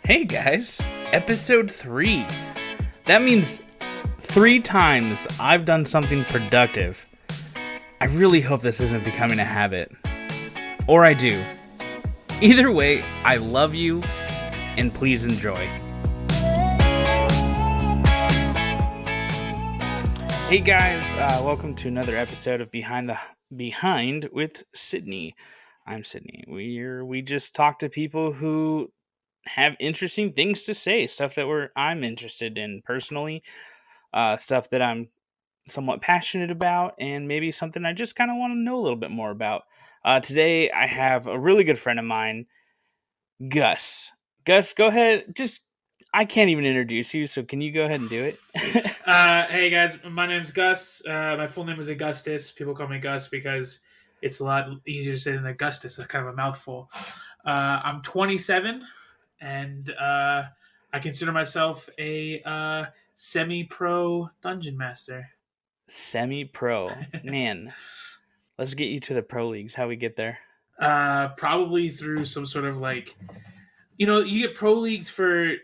Hey guys, episode 3. That means 3 times I've done something productive. I really hope this isn't becoming a habit. Or I do. Either way, I love you, and please enjoy. Hey guys, welcome to another episode of Behind with Sydney. I'm Sydney. We just talk to people who have interesting things to say, stuff that I'm interested in personally, stuff that I'm somewhat passionate about, and maybe something I just kind of want to know a little bit more about. Today, I have a really good friend of mine, Gus. Gus, go ahead. I can't even introduce you, so can you go ahead and do it? Hey guys, my name's Gus. My full name is Augustus. People call me Gus because it's a lot easier to say than Augustus. It's kind of a mouthful. I'm 27, and I consider myself a semi-pro dungeon master. Semi-pro. Man, let's get you to the pro leagues. How we get there? Probably through some sort of you get pro leagues for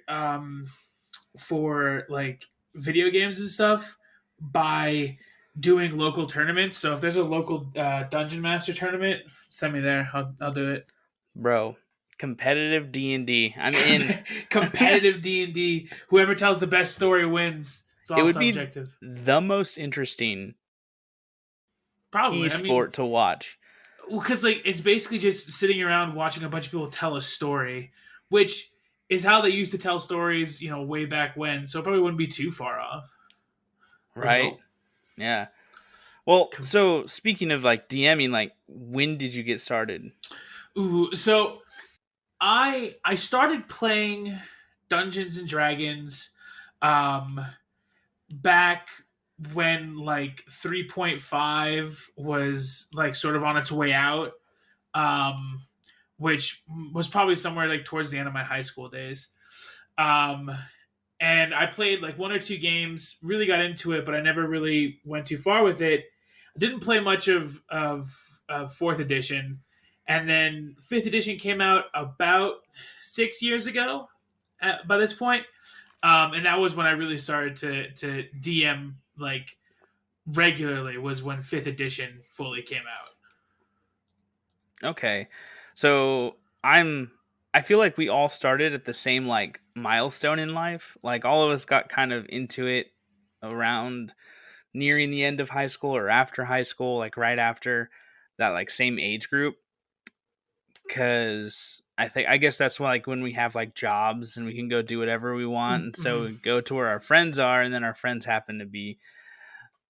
like video games and stuff by doing local tournaments. So if there's a local dungeon master tournament, send me there. I'll do it. Bro, competitive D&D. I'm in. Competitive D&D. Whoever tells the best story wins. It's all It would subjective. be the most interesting Probably. esport to watch. Because it's basically just sitting around watching a bunch of people tell a story, which is how they used to tell stories, way back when. So it probably wouldn't be too far off. Right? Yeah. Well, so speaking of DMing, when did you get started? Ooh, so I started playing Dungeons and Dragons back when 3.5 was sort of on its way out, which was probably somewhere towards the end of my high school days. And I played one or two games, really got into it, but I never really went too far with it. I didn't play much of 4th edition. And then 5th edition came out about 6 years ago by this point. And that was when I really started to DM regularly, was when 5th edition fully came out. Okay. So I feel like we all started at the same milestone in life. All of us got kind of into it around nearing the end of high school or after high school, right after that same age group. Because I guess that's when we have jobs and we can go do whatever we want, and so we go to where our friends are, and then our friends happen to be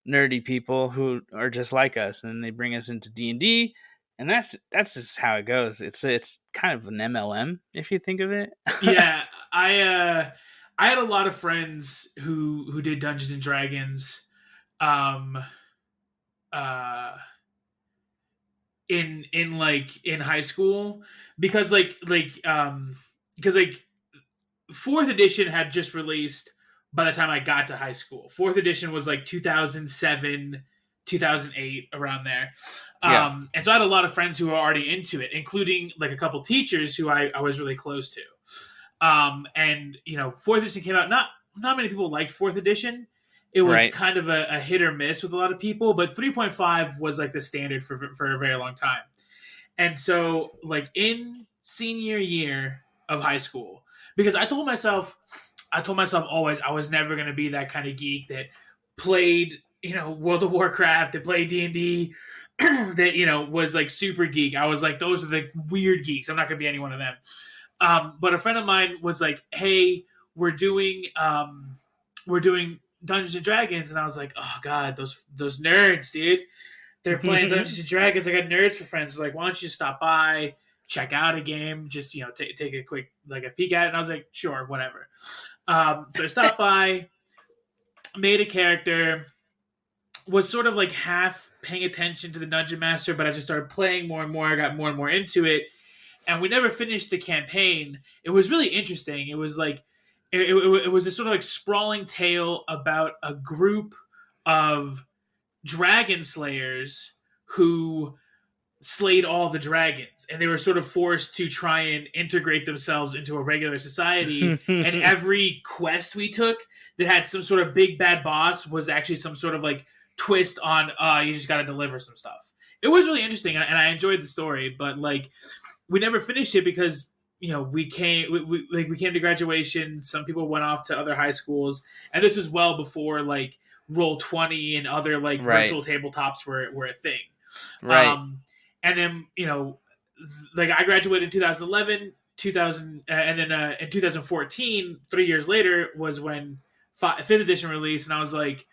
nerdy people who are just like us, and they bring us into D&D, and that's just how it goes. It's kind of an MLM if you think of it. Yeah, I had a lot of friends who did Dungeons and Dragons, uh, in high school, because because 4th edition had just released by the time I got to high school. 4th edition was 2007, 2008, around there. Yeah. And so I had a lot of friends who were already into it, including a couple teachers who I was really close to. And 4th edition came out. Not many people liked 4th edition. It was kind of a hit or miss with a lot of people, but 3.5 was the standard for a very long time. And so in senior year of high school, because I told myself always I was never going to be that kind of geek that played, World of Warcraft, that played D&D, that, was super geek. I was those are the weird geeks. I'm not going to be any one of them. But a friend of mine was hey, we're doing Dungeons and Dragons, and I was oh god, those nerds, dude. They're playing Dungeons and Dragons. I got nerds for friends. So why don't you stop by, check out a game, just take a quick a peek at it. And I was sure, whatever. So I stopped by, made a character, was sort of half paying attention to the Dungeon Master, but I just started playing more and more. I got more and more into it, and we never finished the campaign. It was really interesting. It was it was a sort of sprawling tale about a group of dragon slayers who slayed all the dragons, and they were sort of forced to try and integrate themselves into a regular society. And every quest we took that had some sort of big bad boss was actually some sort of like twist on you just got to deliver some stuff. It was really interesting, and I enjoyed the story, but like we never finished it because we came to graduation. Some people went off to other high schools, and this was well before like Roll20 and other like virtual tabletops were a thing. Right. And then like I graduated in 2011, 2000, and then in 2014, 3 years later, was when fifth edition released, and I was like,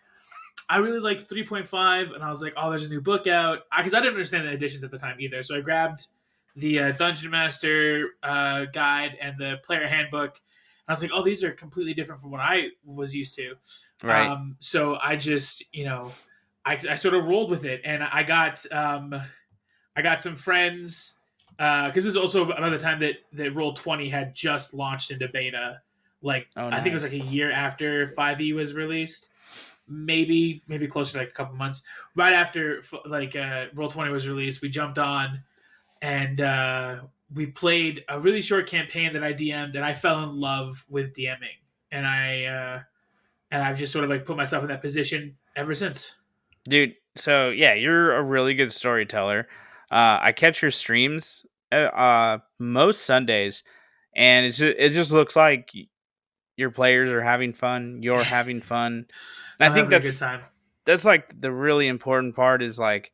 I really liked 3.5, and I was like, oh, there's a new book out, because I didn't understand the editions at the time either. So I grabbed the Dungeon Master guide and the player handbook. And I was like, oh, these are completely different from what I was used to. Right. So I just, I sort of rolled with it, and I got some friends because this is also about the time that Roll20 had just launched into beta. Like I think it was like a year after 5e was released, maybe closer to like a couple months. Right after like Roll20 was released, we jumped on and we played a really short campaign that I DM'd, and I fell in love with DMing, and I've just sort of like put myself in that position ever since. Dude, so yeah, you're a really good storyteller. I catch your streams most Sundays, and it just looks like your players are having fun. You're having fun. And I think a good time. That's like the really important part is like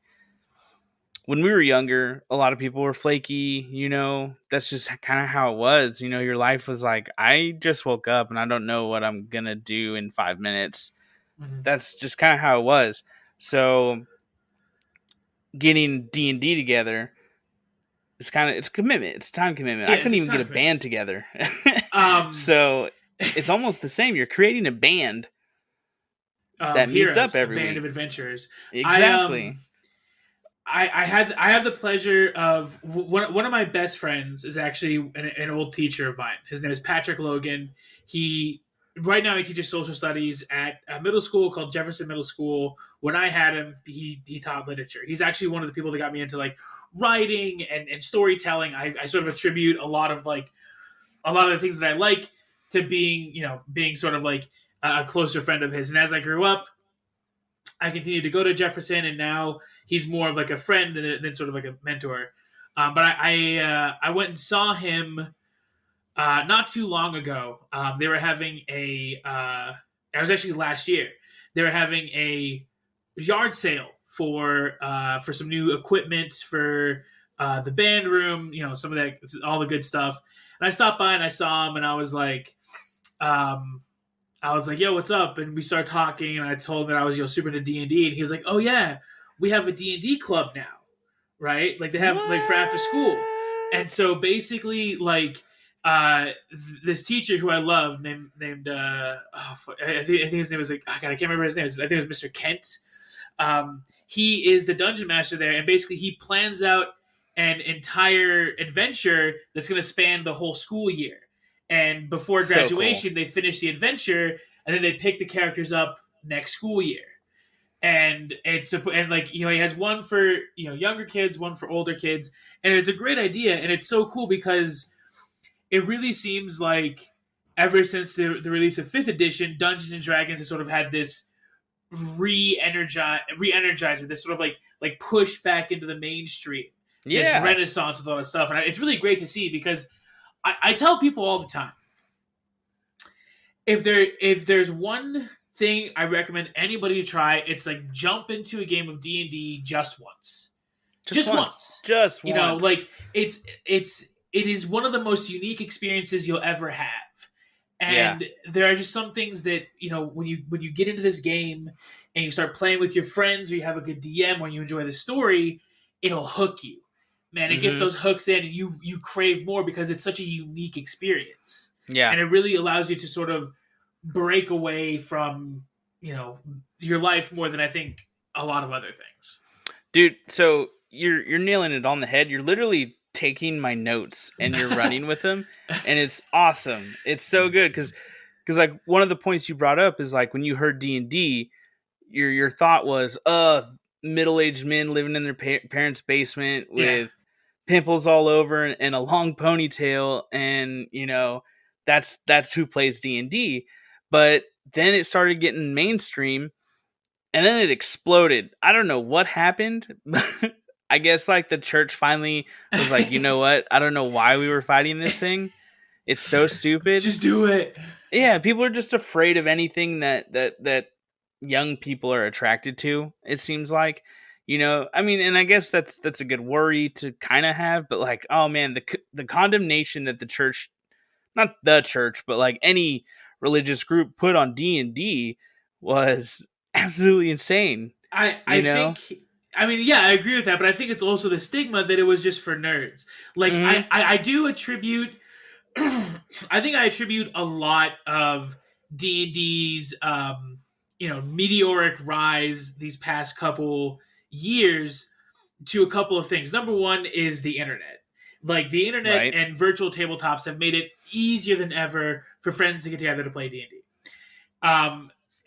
when we were younger, a lot of people were flaky, that's just kind of how it was. Your life was like, I just woke up and I don't know what I'm going to do in 5 minutes. Mm-hmm. That's just kind of how it was. So getting D&D together, it's commitment. It's time commitment. Yeah, I couldn't even get a band together. So it's almost the same. You're creating a band that meets up every week. A band of adventurers. Exactly. I had the pleasure of one of my best friends is actually an old teacher of mine. His name is Patrick Logan. Right now he teaches social studies at a middle school called Jefferson Middle School. When I had him, he taught literature. He's actually one of the people that got me into like writing and storytelling. I sort of attribute a lot of the things that I like to being sort of like a closer friend of his. And as I grew up, I continued to go to Jefferson, and now he's more of like a friend than sort of like a mentor. But I went and saw him not too long ago. They were having it was actually last year. They were having a yard sale for some new equipment for the band room, some of that, all the good stuff. And I stopped by and I saw him, and I was like, yo, what's up? And we started talking, and I told him that I was super into D&D, and he was like, oh yeah, we have a D&D club now, right? Like they have like for after school. And so basically like this teacher who I love named I think his name was like, I can't remember his name. I think it was Mr. Kent. He is the dungeon master there, and basically he plans out an entire adventure that's going to span the whole school year. And before graduation, they finish the adventure, and then they pick the characters up next school year. And he has one for younger kids, one for older kids, and it's a great idea. And it's so cool because it really seems like ever since the release of 5th edition, Dungeons and Dragons has sort of had this re-energized with this sort of like push back into the mainstream, this renaissance with all this stuff. And it's really great to see because I tell people all the time, if there's one thing I recommend anybody to try, it's like jump into a game of D&D just once. Just once. Like it is one of the most unique experiences you'll ever have. And there are just some things that, when you get into this game and you start playing with your friends, or you have a good DM, when you enjoy the story, it'll hook you. Man, it gets those hooks in, and you crave more because it's such a unique experience. Yeah. And it really allows you to sort of break away from, your life more than I think a lot of other things. Dude, so you're nailing it on the head. You're literally taking my notes and you're running with them, and it's awesome. It's so good because like one of the points you brought up is like when you heard D&D, your thought was middle-aged men living in their parents' basement with pimples all over and a long ponytail, and that's who plays D&D. But then it started getting mainstream, and then it exploded. I don't know what happened, but I guess like the church finally was like, you know what? I don't know why we were fighting this thing. It's so stupid. Just do it. Yeah, people are just afraid of anything that young people are attracted to. It seems like, I mean, and I guess that's a good worry to kind of have. But like, oh man, the condemnation that the church, not the church, but like any religious group put on D&D was absolutely insane. I think, I mean, yeah, I agree with that, but I think it's also the stigma that it was just for nerds. Like, Mm-hmm. I do attribute, I think I attribute a lot of D&D's, meteoric rise these past couple years to a couple of things. Number one is the internet. Like, the internet Right. and virtual tabletops have made it easier than ever for friends to get together to play D&D.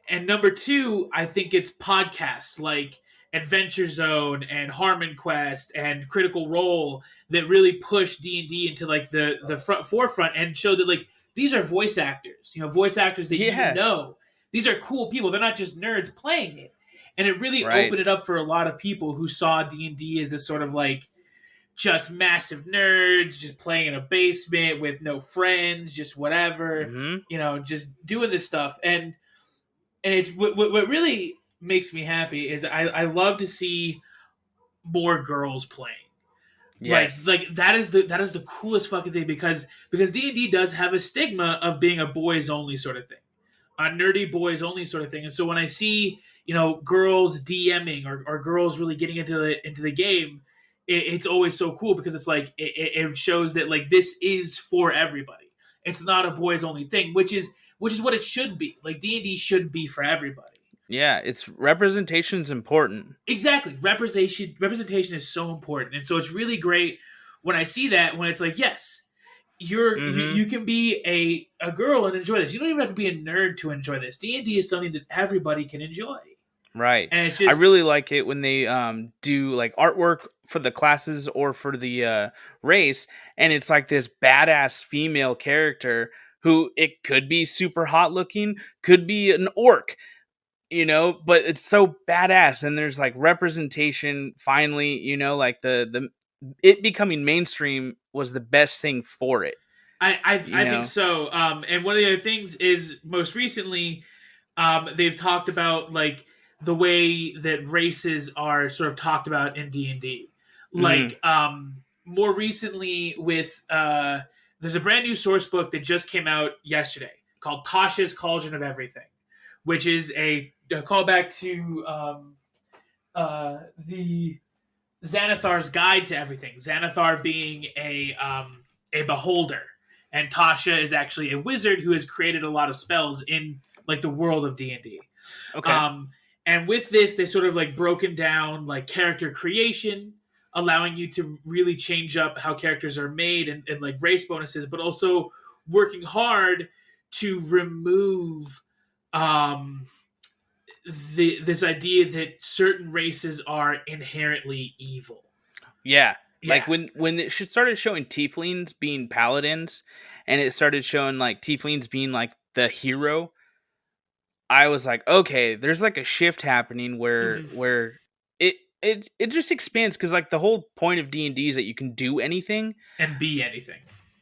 And number two, I think it's podcasts like Adventure Zone and Harmon Quest and Critical Role that really push D&D into like the forefront and show that like these are voice actors, voice actors that Yeah. These are cool people. They're not just nerds playing it. And it really Right. opened it up for a lot of people who saw D&D as this sort of like just massive nerds just playing in a basement with no friends, just whatever, Mm-hmm. just doing this stuff. And it's what really makes me happy is I love to see more girls playing. Yes. Like that is the coolest fucking thing because D&D does have a stigma of being a boys only sort of thing, a nerdy boys only sort of thing. And so when I see girls DMing or girls really getting into the game, it's always so cool because it's like it shows that like this is for everybody. It's not a boys only thing, which is what it should be. Like D&D should be for everybody. Yeah, it's representation's important. Exactly. Representation is so important. And so it's really great when I see that when it's like, yes, Mm-hmm. you can be a girl and enjoy this. You don't even have to be a nerd to enjoy this. D&D is something that everybody can enjoy. Right. And it's I just really like it when they do like artwork for the classes or for the race, and it's like this badass female character who it could be super hot looking, could be an orc, but it's so badass, and there's like representation finally, like the it becoming mainstream was the best thing for it, I think so. And one of the other things is most recently, they've talked about like the way that races are sort of talked about in D&D. Mhm. Like more recently with there's a brand new source book that just came out yesterday called Tasha's Cauldron of Everything, which is a callback to the Xanathar's Guide to Everything. Xanathar being a beholder, and Tasha is actually a wizard who has created a lot of spells in like the world of D&D. Okay. Um, and with this, they sort of like broken down like character creation, allowing you to really change up how characters are made and like race bonuses, but also working hard to remove um, this idea that certain races are inherently evil. Yeah. Yeah, Like when it started showing tieflings being paladins, and it started showing like tieflings being like the hero, I was like, okay, there's like a shift happening where mm-hmm. it just expands, because like the whole point of D&D is that you can do anything. And be anything.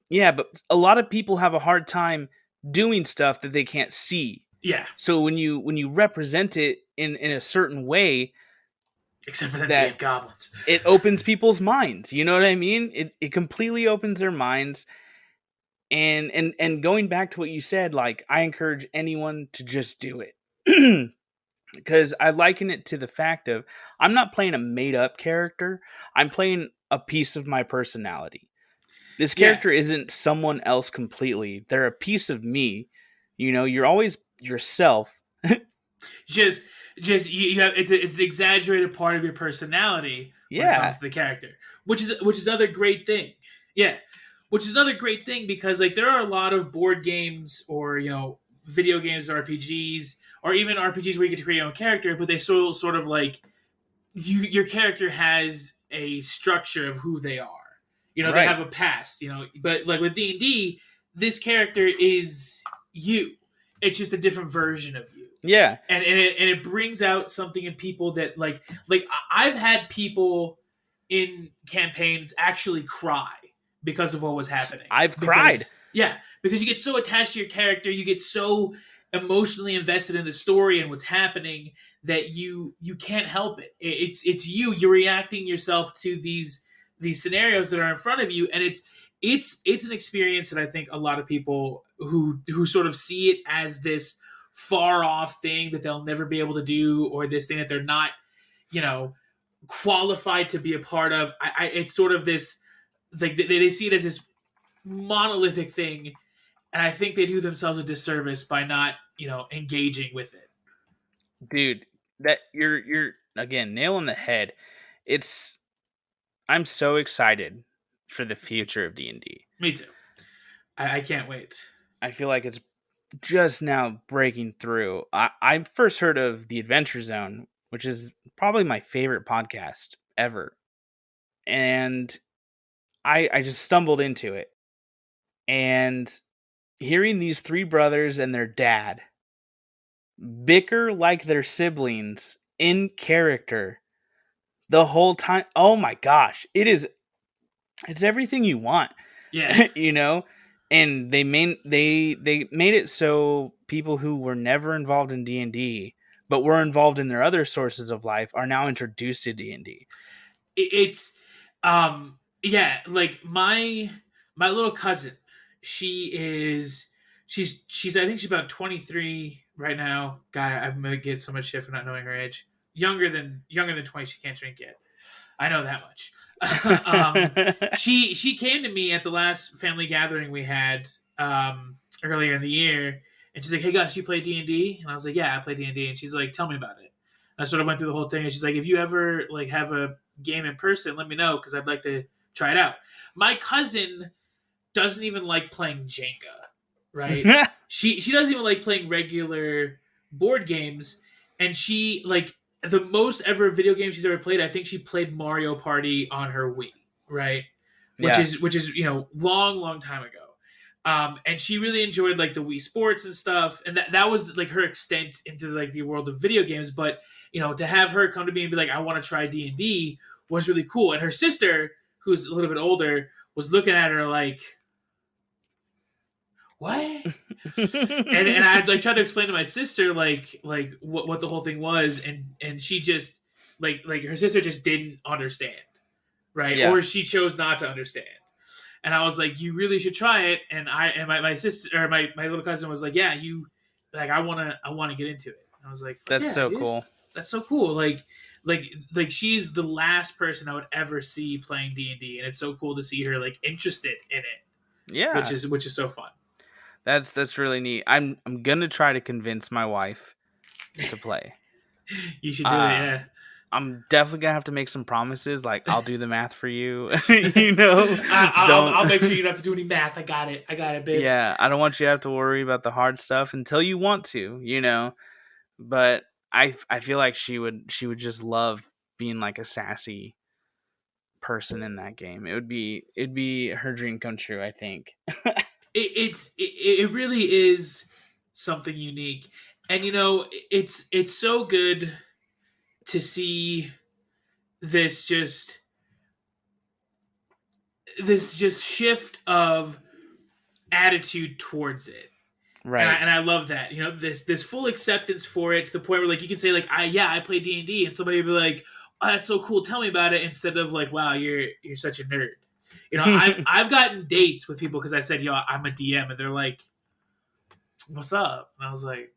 Yeah, but a lot of people have a hard time doing stuff that they can't see. Yeah, So when you represent it in a certain way, except for them that damn goblins. it opens people's minds. You know what I mean? It completely opens their minds. And going back to what you said, like I encourage anyone to just do it. Because I liken it to the fact of I'm not playing a made up character. I'm playing a piece of my personality. This Yeah, character isn't someone else completely. They're a piece of me. You're always yourself. just you have it's an exaggerated part of your personality when it comes Yeah. to the character, which is another great thing. Yeah, which is another great thing because like there are a lot of board games or video games, RPGs, or even RPGs where you get to create your own character, but they sort of like your character has a structure of who they are. They Right. have a past. But like with D&D, this character is you. It's just a different version of you. Yeah. And it brings out something in people that like I've had people in campaigns actually cry because of what was happening. I've cried. Yeah, because you get so attached to your character, you get so emotionally invested in the story and what's happening that you can't help it. It's you're reacting yourself to these scenarios that are in front of you, and it's an experience that I think a lot of people who sort of see it as this far off thing that they'll never be able to do, or this thing that they're not, qualified to be a part of. It's sort of this, like they see it as this monolithic thing, and I think they do themselves a disservice by not, engaging with it. Dude, that you're again nail on the head. I'm so excited for the future of D&D. Me too. I can't wait. I feel like it's just now breaking through. I first heard of the Adventure Zone, which is probably my favorite podcast ever. And I just stumbled into it. And hearing these three brothers and their dad bicker like their siblings in character the whole time. Oh my gosh. It's everything you want. Yeah. And they made it so people who were never involved in D&D but were involved in their other sources of life are now introduced to D&D. It's like my little cousin, she's I think she's about 23 right now. God, I'm gonna get so much shit for not knowing her age. Younger than 20, she can't drink yet. I know that much. She came to me at the last family gathering we had earlier in the year, and she's like, "Hey guys, you play D&D?" And I was like, "Yeah, I play D&D." And she's like, "Tell me about it." And I sort of went through the whole thing, and she's like, "If you ever like have a game in person, let me know because I'd like to try it out." My cousin doesn't even like playing Jenga, right? she doesn't even like playing regular board games, and she like the most ever video game she's ever played. I think she played Mario Party on her Wii, right? Which is long time ago. And she really enjoyed like the Wii Sports and stuff, and that was like her extent into like the world of video games. But to have her come to me and be like, "I want to try D&D," was really cool. And her sister, who's a little bit older, was looking at her like, "What?" and I like tried to explain to my sister like what the whole thing was, and she just like her sister just didn't understand, right? Yeah. Or she chose not to understand. And I was like, "You really should try it." And my sister or my little cousin was like, "Yeah, you like I want to get into it." And I was like, "That's so cool. That's so cool." Like she's the last person I would ever see playing D&D, and it's so cool to see her like interested in it. Yeah, which is so fun. That's really neat. I'm gonna try to convince my wife to play. You should do it. Yeah. I'm definitely gonna have to make some promises. Like, I'll do the math for you. I'll make sure you don't have to do any math. I got it, babe. Yeah, I don't want you to have to worry about the hard stuff until you want to. But I feel like she would just love being like a sassy person in that game. It'd be her dream come true, I think. It really is something unique, and it's so good to see this just shift of attitude towards it. Right. And I love that. This full acceptance for it to the point where like you can say like I play D&D, and somebody would be like, "Oh, that's so cool. Tell me about it," instead of like, "Wow, you're such a nerd." I've gotten dates with people because I said, "Yo, I'm a DM," and they're like, "What's up?" And I was like,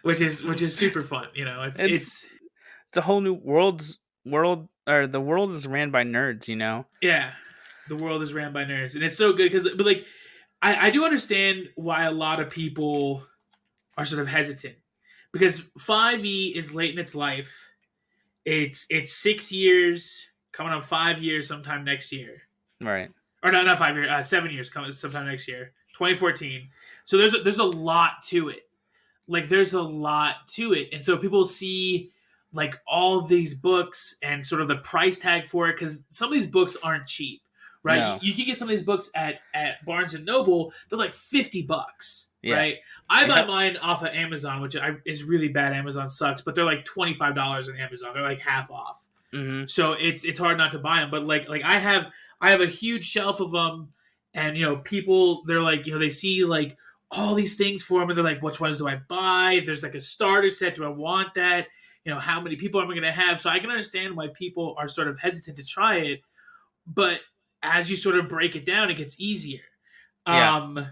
which is super fun. It's a whole new world, or the world is ran by nerds. Yeah, the world is ran by nerds, and it's so good but like I do understand why a lot of people are sort of hesitant because 5e is late in its life. It's 6 years. Coming on 5 years sometime next year. Right. Or not 5 years, 7 years coming sometime next year. 2014. So there's a lot to it. Like there's a lot to it, and so people see like all of these books and sort of the price tag for it, because some of these books aren't cheap, right? No. You can get some of these books at Barnes and Noble. They're like $50, Yeah. right? I buy mine off of Amazon, which is really bad. Amazon sucks, but they're like $25 on Amazon. They're like half off. Mm-hmm. So it's hard not to buy them. But like I have a huge shelf of them, and people, they're like, they see like all these things for them, and they're like, which ones do I buy? There's like a starter set. Do I want that? How many people am I going to have? So I can understand why people are sort of hesitant to try it, but as you sort of break it down, it gets easier. Yeah.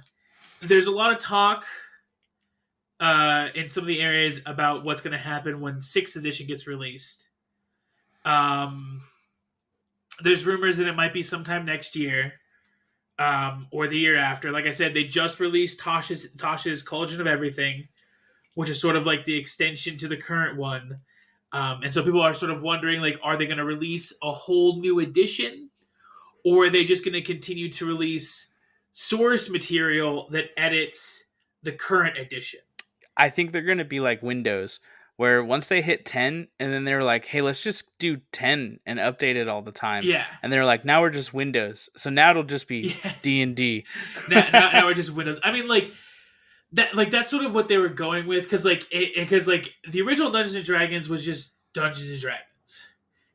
There's a lot of talk in some of the areas about what's going to happen when 6th edition gets released. There's rumors that it might be sometime next year, or the year after. Like I said, they just released Tasha's Cauldron of Everything, which is sort of like the extension to the current one. And so people are sort of wondering, like, are they going to release a whole new edition, or are they just going to continue to release source material that edits the current edition? I think they're going to be like Windows, where once they hit 10, and then they're like, hey, let's just do 10 and update it all the time. Yeah. And they're like, now we're just Windows. So now it'll just be D&D. now we're just Windows. I mean, like, that's sort of what they were going with, because the original Dungeons and Dragons was just Dungeons and Dragons,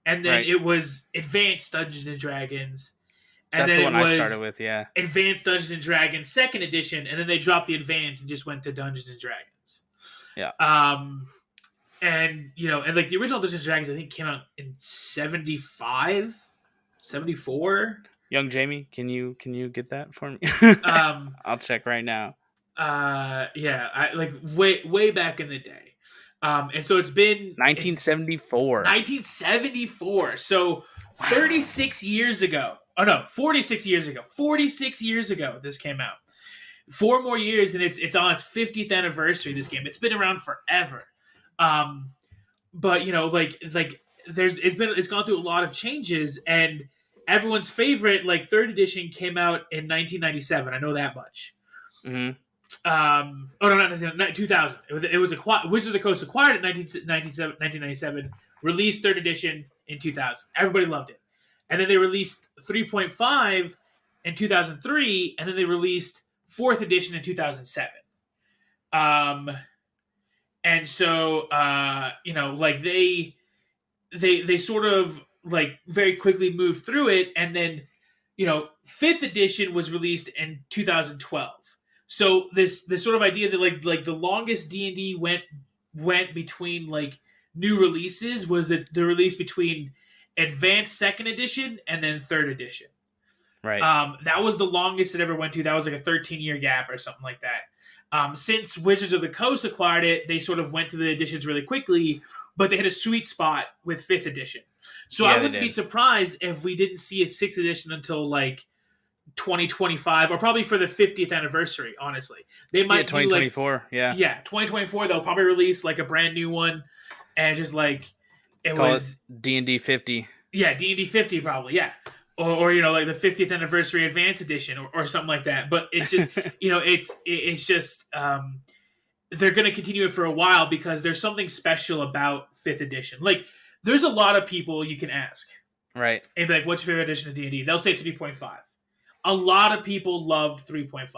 and then it was Advanced Dungeons and Dragons, and that's then the one it was I started with, yeah. Advanced Dungeons and Dragons 2nd edition, and then they dropped the Advanced and just went to Dungeons and Dragons. Yeah. And like the original Dungeons and Dragons, I think came out in 75, 74. Young Jamie, can you get that for me? I'll check right now. Yeah, like way back in the day. And so it's been 1974. 1974. So 36 years ago. Oh no, 46 years ago. 46 years ago this came out. 4 more years and it's on its 50th anniversary, this game. It's been around forever. But it's gone through a lot of changes, and everyone's favorite, like 3rd edition, came out in 1997. I know that much. Mm-hmm. Not 2000. It was Wizards of the Coast acquired it in 1997, released 3rd edition in 2000. Everybody loved it. And then they released 3.5 in 2003, and then they released 4th edition in 2007. And so, they sort of like very quickly moved through it, and then, 5th edition was released in 2012. So this sort of idea that like the longest D&D went between like new releases was the release between Advanced 2nd edition and then 3rd edition. Right. That was the longest it ever went to. That was like a 13-year gap or something like that. Since Wizards of the Coast acquired it, they sort of went through the editions really quickly, but they had a sweet spot with 5th edition. So I wouldn't be surprised if we didn't see a 6th edition until like 2025, or probably for the 50th anniversary. Honestly, they might 2024. Do like, yeah, 2024. They'll probably release like a brand new one, and just like Call it D&D 50. Yeah, D&D 50 probably. Yeah. Or like the 50th anniversary Advanced Edition or something like that. But it's just it's just they're going to continue it for a while because there's something special about 5th edition. Like there's a lot of people you can ask, right? And be like, "What's your favorite edition of D&D?" They'll say 3.5. A lot of people loved 3.5.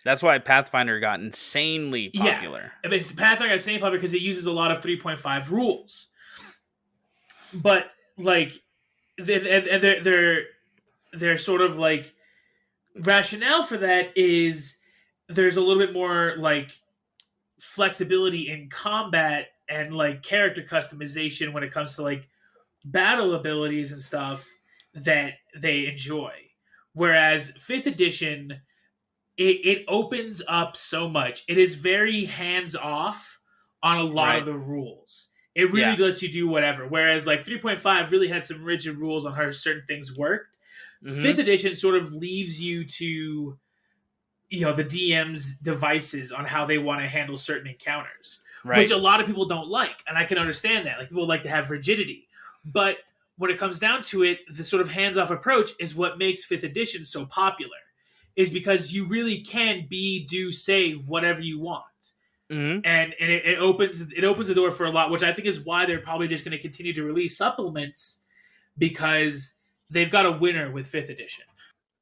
That's why Pathfinder got insanely popular. Yeah, Pathfinder got insanely popular because it uses a lot of 3.5 rules. But like, they're sort of like rationale for that is there's a little bit more like flexibility in combat and like character customization when it comes to like battle abilities and stuff that they enjoy. Whereas 5th edition, it opens up so much. It is very hands off on a lot of the rules. It really lets you do whatever. Whereas like 3.5 really had some rigid rules on how certain things worked. Mm-hmm. 5th edition sort of leaves you to, the DM's devices on how they want to handle certain encounters, which a lot of people don't like. And I can understand that. Like people like to have rigidity. But when it comes down to it, the sort of hands-off approach is what makes 5th edition so popular, is because you really can do, say, whatever you want. Mm-hmm. and it opens the door for a lot, which I think is why they're probably just going to continue to release supplements, because they've got a winner with 5th edition.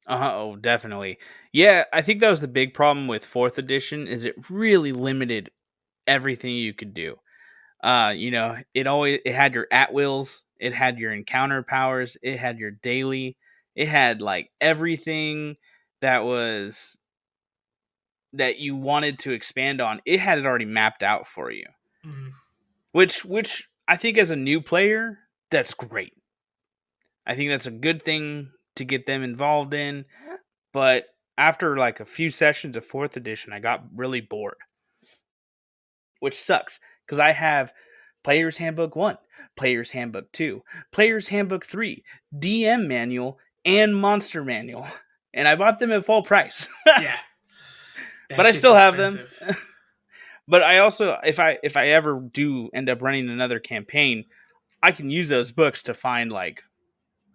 Oh, definitely. Yeah, I think that was the big problem with 4th edition, is it really limited everything you could do. It had your at wills, it had your encounter powers, it had your daily, it had like everything that you wanted to expand on. It had it already mapped out for you. Mm-hmm. Which I think as a new player, that's great. I think that's a good thing to get them involved in. But after like a few sessions of 4th edition, I got really bored. Which sucks, because I have Player's Handbook 1, Player's Handbook 2, Player's Handbook 3, DM Manual, and Monster Manual. And I bought them at full price. Yeah. But I still have them. But I also, if I ever do end up running another campaign, I can use those books to find like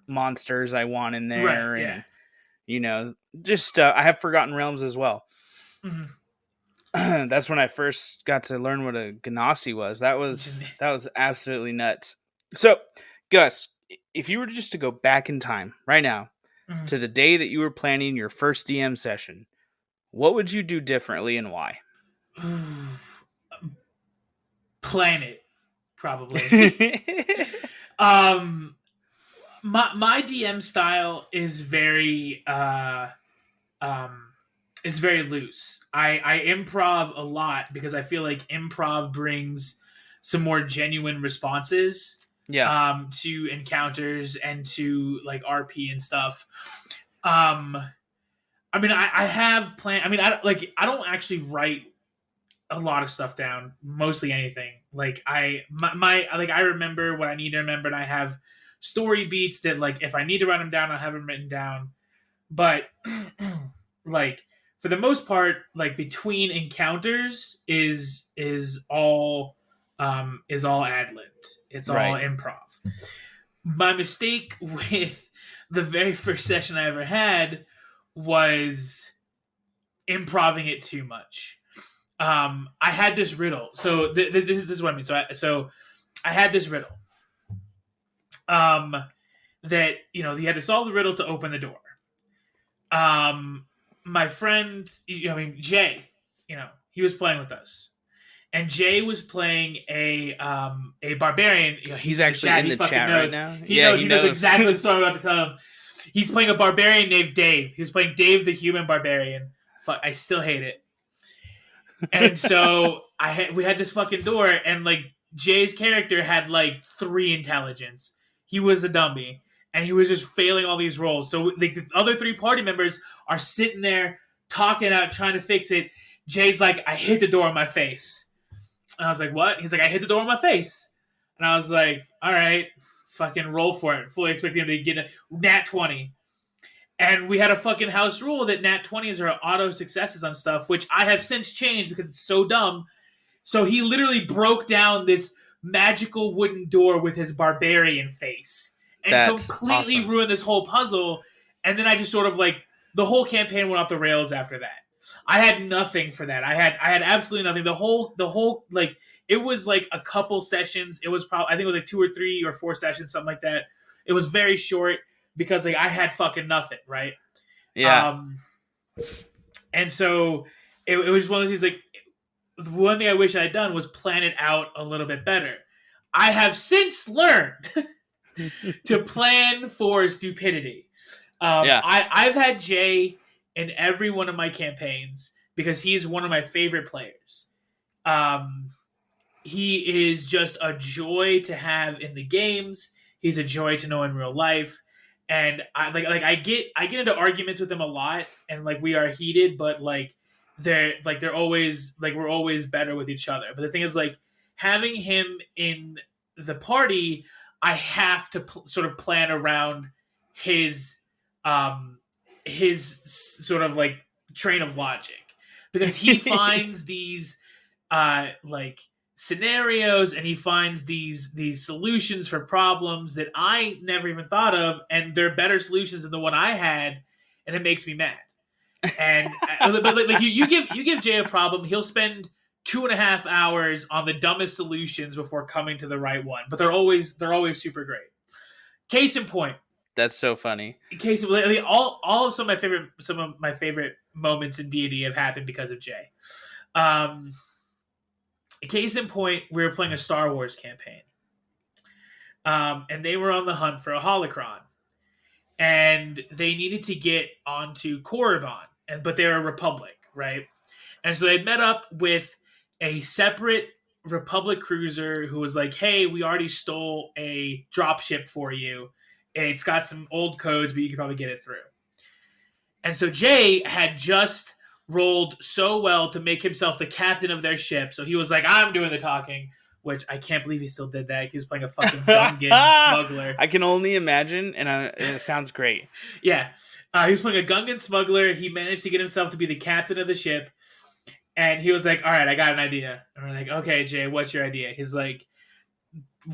monsters I want in there, right, and just I have Forgotten Realms as well. Mm-hmm. That's when I first got to learn what a Genasi was. That was absolutely nuts. So, Gus, if you were just to go back in time right now mm-hmm. to the day that you were planning your first DM session, what would you do differently and why? Plan it, probably. My DM style is very loose. I improv a lot because I feel like improv brings some more genuine responses to encounters and to like RP and stuff. I mean, I have planned. I mean, I don't actually write a lot of stuff down. Mostly anything. Like I remember what I need to remember, and I have story beats that like if I need to write them down, I'll have them written down. But like for the most part, like between encounters is all ad libbed. It's all improv. My mistake with the very first session I ever had was improving it too much. I had this riddle. So this is what I mean. So I had this riddle. That you had to solve the riddle to open the door. My friend, Jay, he was playing with us, and Jay was playing a barbarian. He's actually in the chat right now. He knows exactly what story I'm about to tell him. He's playing a barbarian named Dave. He was playing Dave the human barbarian. Fuck, I still hate it. And so we had this fucking door, and like Jay's character had like 3 intelligence. He was a dummy, and he was just failing all these rolls. So like the other 3 party members are sitting there talking out, trying to fix it. Jay's like, I hit the door in my face. And I was like, what? He's like, I hit the door in my face. And I was like, all right, fucking roll for it. Fully expecting him to get a nat 20. And we had a fucking house rule that nat 20s are auto successes on stuff, which I have since changed because it's so dumb. So he literally broke down this magical wooden door with his barbarian face and completely ruined this whole puzzle. And then I just sort of like, the whole campaign went off the rails after that. I had nothing for that. I had absolutely nothing. The whole like, it was like a couple sessions. It was probably, I think it was like 2 or 3 or 4 sessions, something like that. It was very short because like I had fucking nothing, right? Yeah. And so it was one of those things, like, one thing I wish I had done was plan it out a little bit better. I have since learned to plan for stupidity. I've had Jay in every one of my campaigns because he's one of my favorite players. He is just a joy to have in the games. He's a joy to know in real life. And I get into arguments with him a lot, and like we are heated, but like they're always like we're always better with each other. But the thing is, like, having him in the party, I have to sort of plan around his sort of like train of logic, because he finds these like scenarios, and he finds these solutions for problems that I never even thought of, and they're better solutions than the one I had, and it makes me mad. And but like you give Jay a problem, he'll spend 2.5 hours on the dumbest solutions before coming to the right one. But they're always super great. Case in point. That's so funny. Case in point, all of some of my favorite moments in D&D have happened because of Jay. Case in point, we were playing a Star Wars campaign. And they were on the hunt for a holocron. And they needed to get onto Korriban, but they're a Republic, right? And so they met up with a separate Republic cruiser who was like, hey, we already stole a dropship for you. It's got some old codes, but you can probably get it through. And so Jay had just rolled so well to make himself the captain of their ship. So he was like, I'm doing the talking, which I can't believe he still did that. He was playing a fucking Gungan smuggler. I can only imagine, and it sounds great. Yeah. He was playing a Gungan smuggler. He managed to get himself to be the captain of the ship. And he was like, all right, I got an idea. And we're like, okay, Jay, what's your idea? He's like,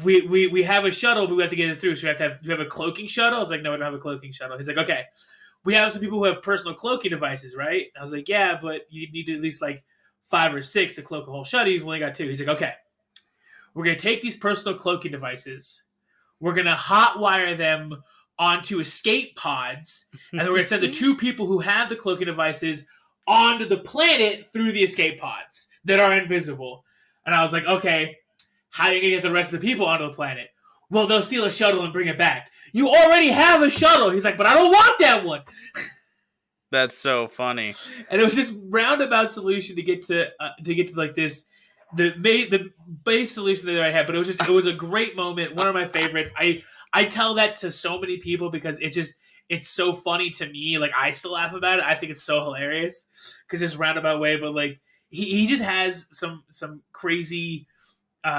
we have a shuttle, but we have to get it through. So do we have a cloaking shuttle? I was like, no, we don't have a cloaking shuttle. He's like, okay. We have some people who have personal cloaking devices, right? I was like, yeah, but you need at least like 5 or 6 to cloak a whole shuttle. You've only got 2. He's like, okay. We're going to take these personal cloaking devices. We're going to hotwire them onto escape pods. And then we're going to send the 2 people who have the cloaking devices onto the planet through the escape pods that are invisible. And I was like, okay, how are you going to get the rest of the people onto the planet? Well, they'll steal a shuttle and bring it back. You already have a shuttle. He's like, but I don't want that one. That's so funny. And it was this roundabout solution to get to like this, the base solution that I had. But it was a great moment. One of my favorites. I tell that to so many people because it's so funny to me. Like, I still laugh about it. I think it's so hilarious because it's roundabout way. But like, he just has some crazy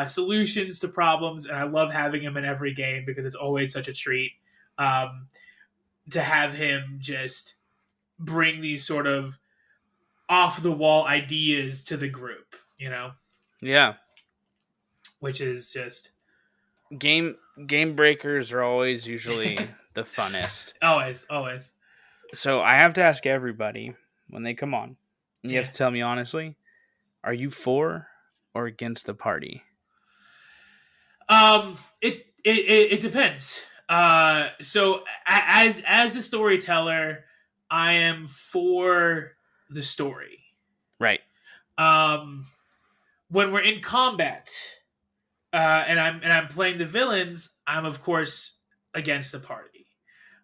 solutions to problems, and I love having him in every game because it's always such a treat to have him just bring these sort of off the wall ideas to the group, you know? Yeah. Which is just game breakers are always usually the funnest. Always. So I have to ask everybody when they come on, and you have to tell me honestly, are you for or against the party? It depends. So as the storyteller, I am for the story. Right. When we're in combat, and I'm playing the villains, I'm of course against the party.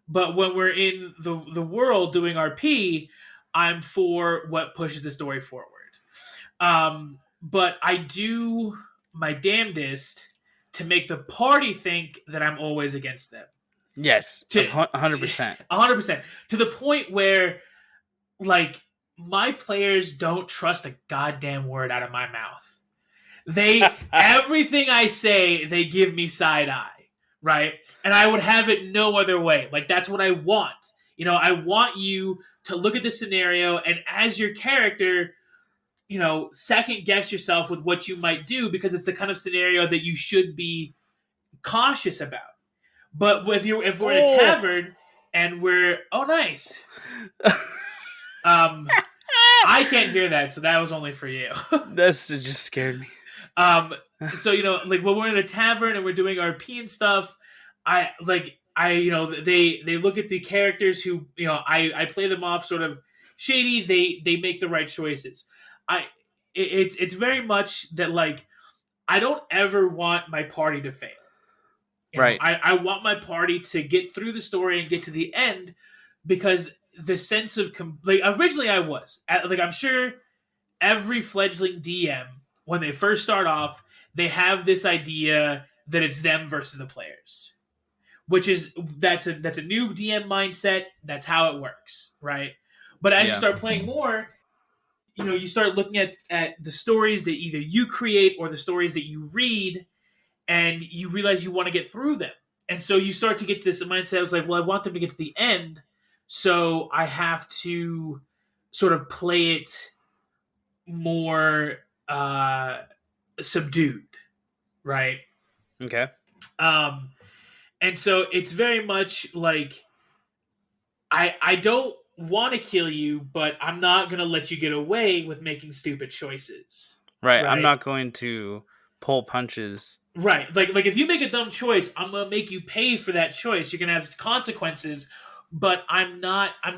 But when we're in the world doing RP, I'm for what pushes the story forward. But I do my damnedest to make the party think that I'm always against them. Yes, 100%. 100%. To the point where, like, my players don't trust a goddamn word out of my mouth. Everything I say, they give me side eye, right? And I would have it no other way. Like, that's what I want. You know, I want you to look at the scenario and as your character, you know, second guess yourself with what you might do because it's the kind of scenario that you should be cautious about. But if we're in a tavern and we're nice. I can't hear that, so that was only for you. That's just scared me. So, you know, like when we're in a tavern and we're doing RP and stuff, you know, they look at the characters who, you know, I play them off sort of shady. They make the right choices. It's very much that, like, I don't ever want my party to fail. You know, right. I want my party to get through the story and get to the end because the sense of originally I was like, I'm sure every fledgling DM when they first start off, they have this idea that it's them versus the players, which is that's a new DM mindset. That's how it works, right? But as you start playing more, you know, you start looking at the stories that either you create or the stories that you read, and you realize you want to get through them. And so you start to get this mindset. I was like, well, I want them to get to the end, so I have to sort of play it more subdued, right? Okay. And so it's very much like I don't want to kill you, but I'm not going to let you get away with making stupid choices. Right. I'm right? not going to pull punches. Right. Like if you make a dumb choice, I'm gonna make you pay for that choice. You're gonna have consequences, but I'm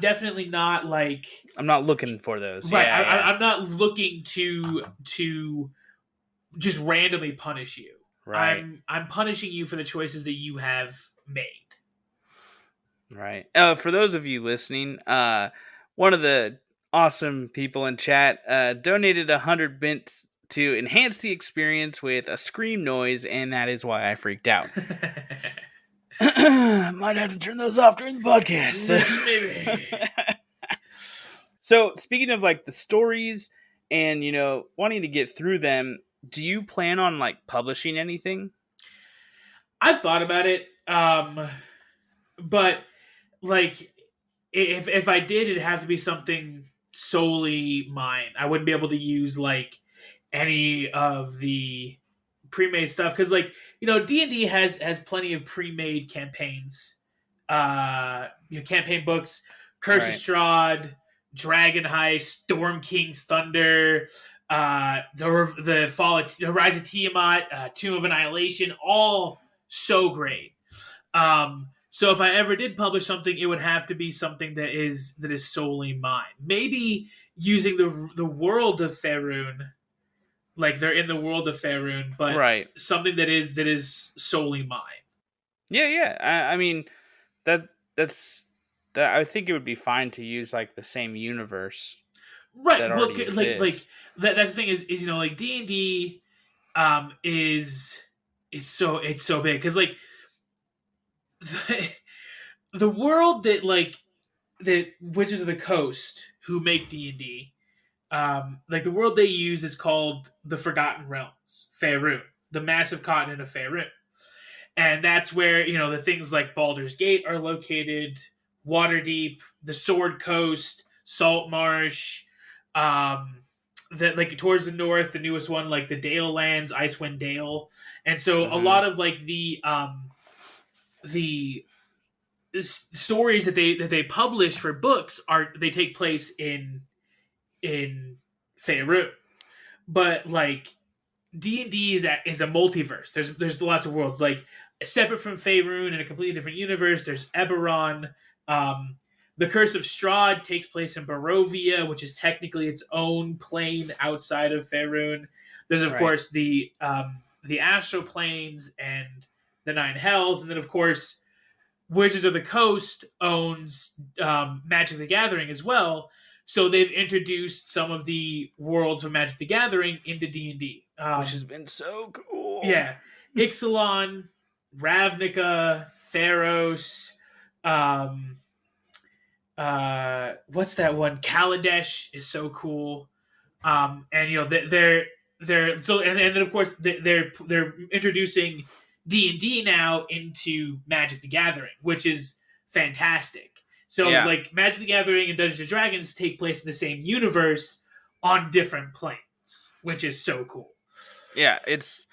definitely not like I'm not looking for those. right. Yeah, yeah. I'm not looking to just randomly punish you. Right. I'm punishing you for the choices that you have made. Right. For those of you listening, one of the awesome people in chat donated 100 bits to enhance the experience with a scream noise, and that is why I freaked out. Might have to turn those off during the podcast. Yes, maybe. So, speaking of like the stories and wanting to get through them, do you plan on like publishing anything? I've thought about it, but like if I did, it'd have to be something solely mine. I wouldn't be able to use like any of the pre-made stuff because D&D has plenty of pre-made campaigns, campaign books, Curse of Strahd, Dragon Heist, Storm King's Thunder, the Rise of Tiamat, Tomb of Annihilation, all so great. So if I ever did publish something, it would have to be something that is solely mine. Maybe using the world of Faerun, like they're in the world of Faerun, but something that is solely mine. Yeah. I mean, that's I think it would be fine to use like the same universe. Right. Well, like that's the thing is like D&D is so big because like the world that Wizards of the Coast who make D&D, like the world they use is called the Forgotten Realms, Faerun, the massive continent of Faerun. And that's where, the things like Baldur's Gate are located, Waterdeep, the Sword Coast, Saltmarsh, that like towards the north, the newest one, like the Dale Lands, Icewind Dale. And so a lot of like the stories that they publish for books they take place in Faerun, but like D&D is a multiverse. There's lots of worlds like separate from Faerun in a completely different universe. There's Eberron. The Curse of Strahd takes place in Barovia, which is technically its own plane outside of Faerun. There's of course the Astral Planes and the Nine Hells, and then of course Wizards of the Coast owns Magic the Gathering as well. So they've introduced some of the worlds of Magic the Gathering into D&D. Which has been so cool. Yeah. Ixalan, Ravnica, Theros, what's that one? Kaladesh is so cool. And they're so and then of course they're introducing D&D now into Magic the Gathering, which is fantastic. So like Magic the Gathering and Dungeons and Dragons take place in the same universe on different planes, which is so cool. Yeah, it's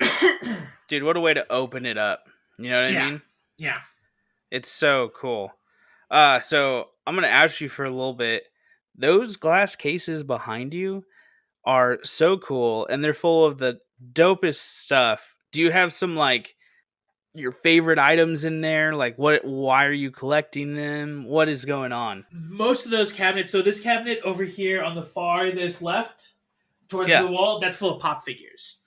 dude, what a way to open it up. You know what I mean? Yeah. It's so cool. So I'm gonna ask you for a little bit. Those glass cases behind you are so cool, and they're full of the dopest stuff. Do you have some like your favorite items in there? Like why are you collecting them? What is going on? Most of those cabinets, so this cabinet over here on the farthest left towards the wall, that's full of pop figures.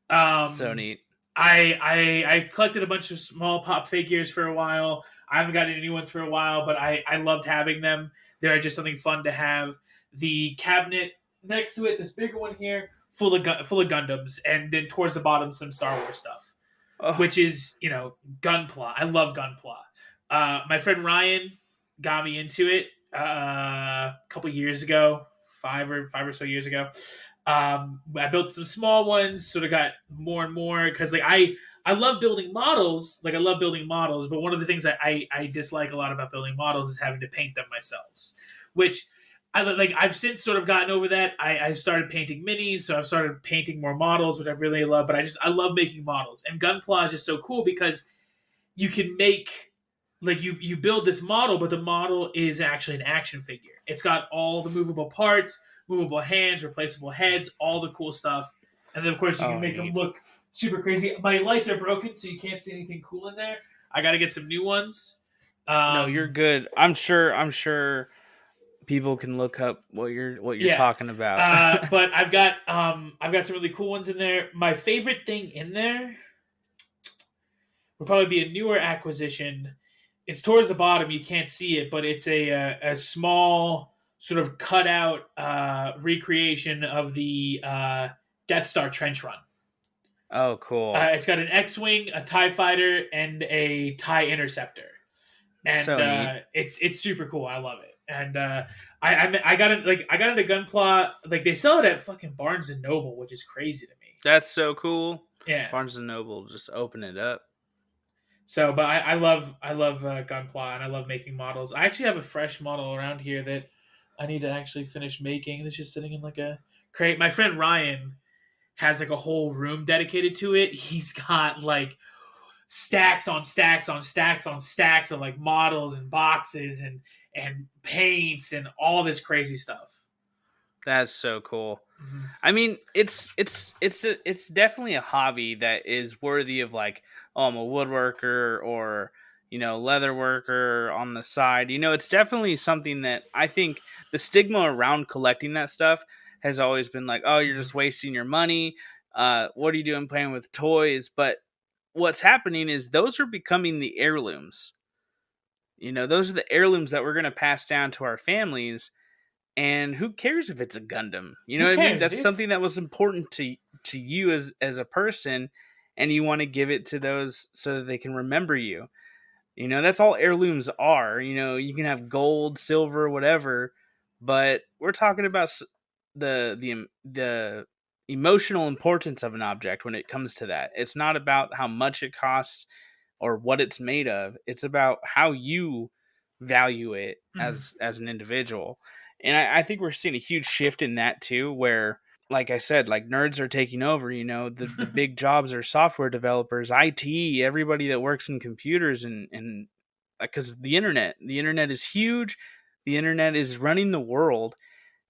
So neat. I collected a bunch of small pop figures for a while. I haven't got any new ones for a while, but I loved having them. They're just something fun to have. The cabinet next to it, this bigger one here, full of Gundams, and then towards the bottom some Star Wars stuff. Which is, Gunpla. I love Gunpla. My friend Ryan got me into it a couple years ago, five or so years ago. I built some small ones, sort of got more and more because like I love building models. Like I love building models, but one of the things that I dislike a lot about building models is having to paint them myself, which I've since sort of gotten over that. I started painting minis, so I've started painting more models, which I really love. But I love making models, and Gunpla is just so cool because you can make like you build this model, but the model is actually an action figure. It's got all the movable parts, movable hands, replaceable heads, all the cool stuff. and then of course you can Oh, make them neat. look super crazy. My lights are broken, so you can't see anything cool in there. I got to get some new ones. No, you're Um, good. I'm sure people can look up what you're yeah, talking about. but I've got some really cool ones in there. My favorite thing in there would probably be a newer acquisition. It's towards the bottom. You can't see it, but it's a small sort of cutout recreation of the Death Star trench run. Oh, cool. It's got an X-wing, a Tie Fighter, and a Tie Interceptor, and So neat. it's super cool. I love it, and I got it I got it at Gunpla. Like they sell it at fucking Barnes and Noble, which is crazy to me. That's so cool. Yeah. Barnes and Noble, just open it up. So, but I love Gunpla, and I love making models. I actually have a fresh model around here that I need to actually finish making. It's just sitting in like a crate. My friend Ryan has like a whole room dedicated to it. He's got like stacks on stacks on stacks on stacks of like models and boxes and paints and all this crazy stuff. That's so cool. Mm-hmm. I mean, it's definitely a hobby that is worthy of like, oh, I'm a woodworker or leather worker on the side. It's definitely something that I think the stigma around collecting that stuff has always been like, oh, you're just wasting your money. What are you doing playing with toys? But what's happening is those are becoming the heirlooms. Those are the heirlooms that we're going to pass down to our families. And who cares if it's a Gundam? You know Who what I mean? cares, That's dude? something that was important to you as a person, and you want to give it to those so that they can remember you. That's all heirlooms are. You can have gold, silver, whatever, but we're talking about the emotional importance of an object when it comes to that. It's not about how much it costs or what it's made of. It's about how you value it Mm-hmm. as an individual. And I think we're seeing a huge shift in that too, where like I said, like nerds are taking over, the big jobs are software developers, IT, everybody that works in computers and because the internet is huge. The internet is running the world.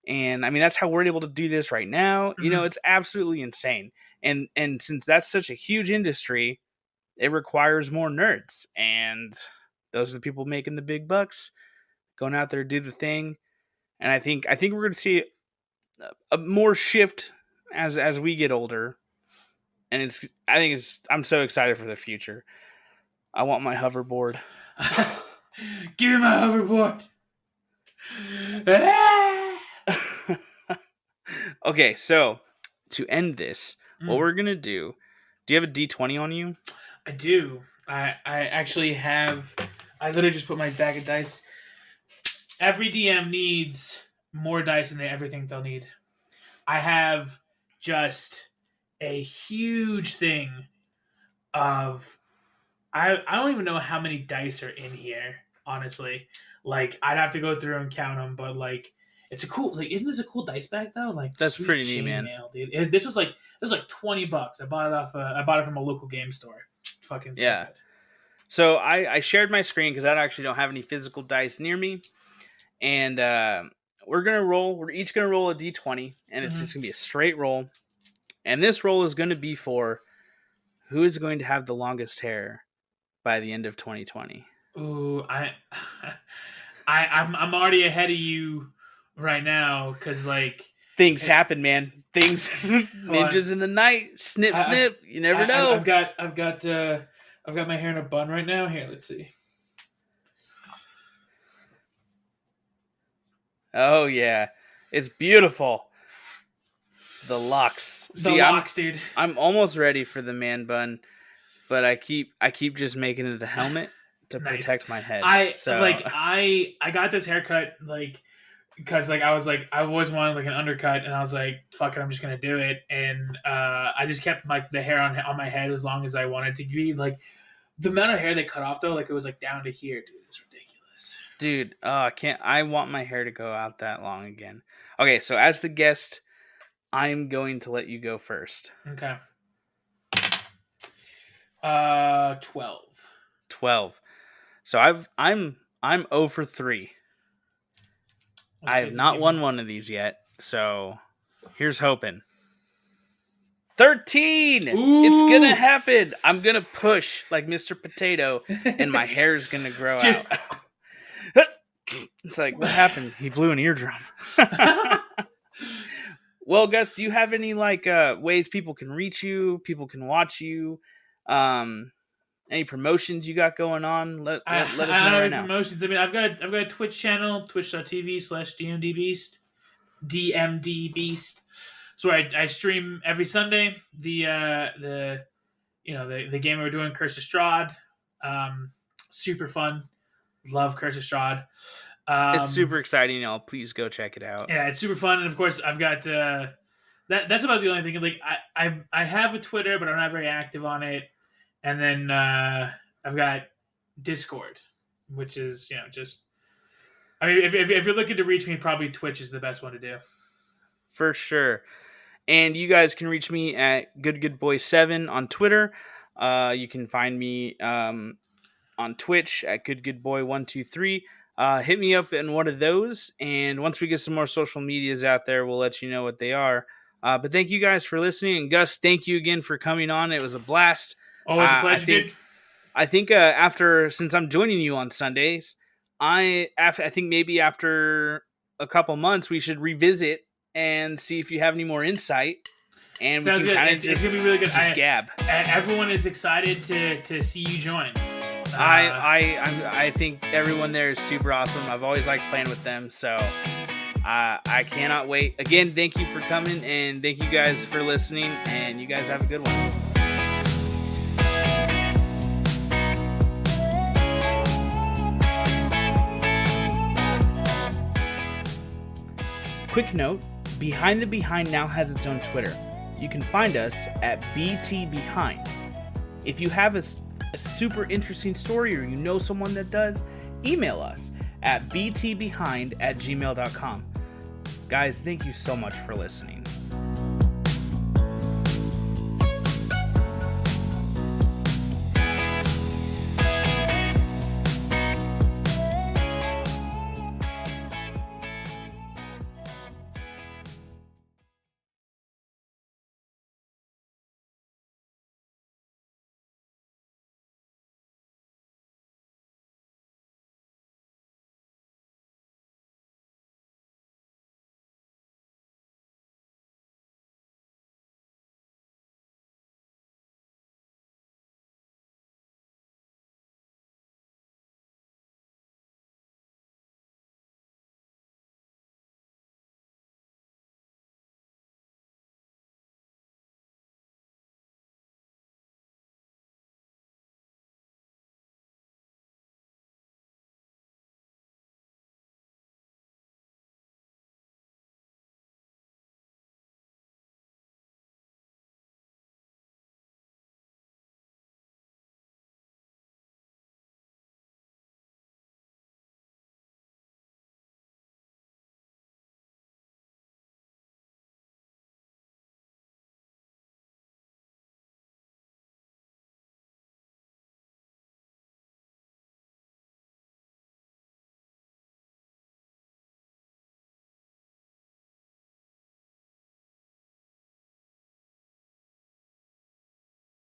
And I mean, that's how we're able to do this right now. Mm-hmm. It's absolutely insane. And since that's such a huge industry, it requires more nerds. And those are the people making the big bucks, going out there to do the thing. And I think we're going to see a more shift as we get older. And I'm so excited for the future. I want my hoverboard. Give me my hoverboard. Okay, so to end this, what Mm, we're gonna do you have a D20 on you? I do. I actually have. I literally just put my bag of dice. Every DM needs more dice than they ever think they'll need. I have just a huge thing of I don't even know how many dice are in here, honestly. Like I'd have to go through and count them, but like it's a cool like isn't this a cool dice bag though? Like That's sweet pretty neat, man. chainmail, dude. This was like $20. I bought it from a local game store. Fucking so Yeah. good. So I shared my screen because I actually don't have any physical dice near me, and we're gonna roll. We're each gonna roll a D20, and it's Mm-hmm. just gonna be a straight roll. And this roll is gonna be for who is going to have the longest hair by the end of 2020. Ooh, I'm already ahead of you right now because like Things it, happen, man. Things hold on. ninjas in the night. Snip, I, snip. You never I've know. got I've got my hair in a bun right now. Here, let's see. Oh yeah, it's beautiful. The locks. The See, I'm locks, dude. I'm almost ready for the man bun, but I keep just making it a helmet to Nice. protect my head. So I got this haircut like because like I was like I always wanted like an undercut and I was like fuck it I'm just gonna do it and I just kept like the hair on my head as long as I wanted to be like the amount of hair they cut off though like it was like down to here dude it was ridiculous. dude, I want my hair to go out that long again. Okay, so as the guest, I'm going to let you go first. Okay. 12. 12. So I'm 0 for 3. Let's I see have if you can not give me won one of these yet. So here's hoping. 13! Ooh. It's gonna happen. I'm gonna push like Mr. Potato, and my hair is gonna grow out. It's like, what happened? He blew an eardrum. Well, Gus, do you have any ways people can reach you, people can watch you? Any promotions you got going on? Let us know right now. Promotions. I mean, I've got a Twitch channel, twitch.tv/DMDBeast, DMDBeast. So I stream every Sunday. The game we're doing, Curse of Strahd. Super fun. Love Curse of Strahd. It's super exciting, y'all. Please go check it out. Yeah, it's super fun, and of course, I've got that's about the only thing. Like, I have a Twitter, but I'm not very active on it. And then I've got Discord, which is just. I mean, if you're looking to reach me, probably Twitch is the best one to do. For sure. And you guys can reach me at GoodGoodBoy7 on Twitter. You can find me on Twitch at GoodGoodBoy123. Hit me up in one of those, and once we get some more social medias out there, we'll let you know what they are. But thank you guys for listening, and Gus, thank you again for coming on. It was a blast. Always a pleasure, dude. I think since I'm joining you on Sundays, I think maybe after a couple months we should revisit and see if you have any more insight. And sounds good. It's gonna be really good. Gab. Everyone is excited to see you join. I think everyone there is super awesome. I've always liked playing with them, so I cannot wait. Again, thank you for coming, and thank you guys for listening, and you guys have a good one. Quick note, Behind the Behind now has its own Twitter. You can find us at BTBehind. If you have a super interesting story or you know someone that does, email us at btbehind@gmail.com. Guys, thank you so much for listening.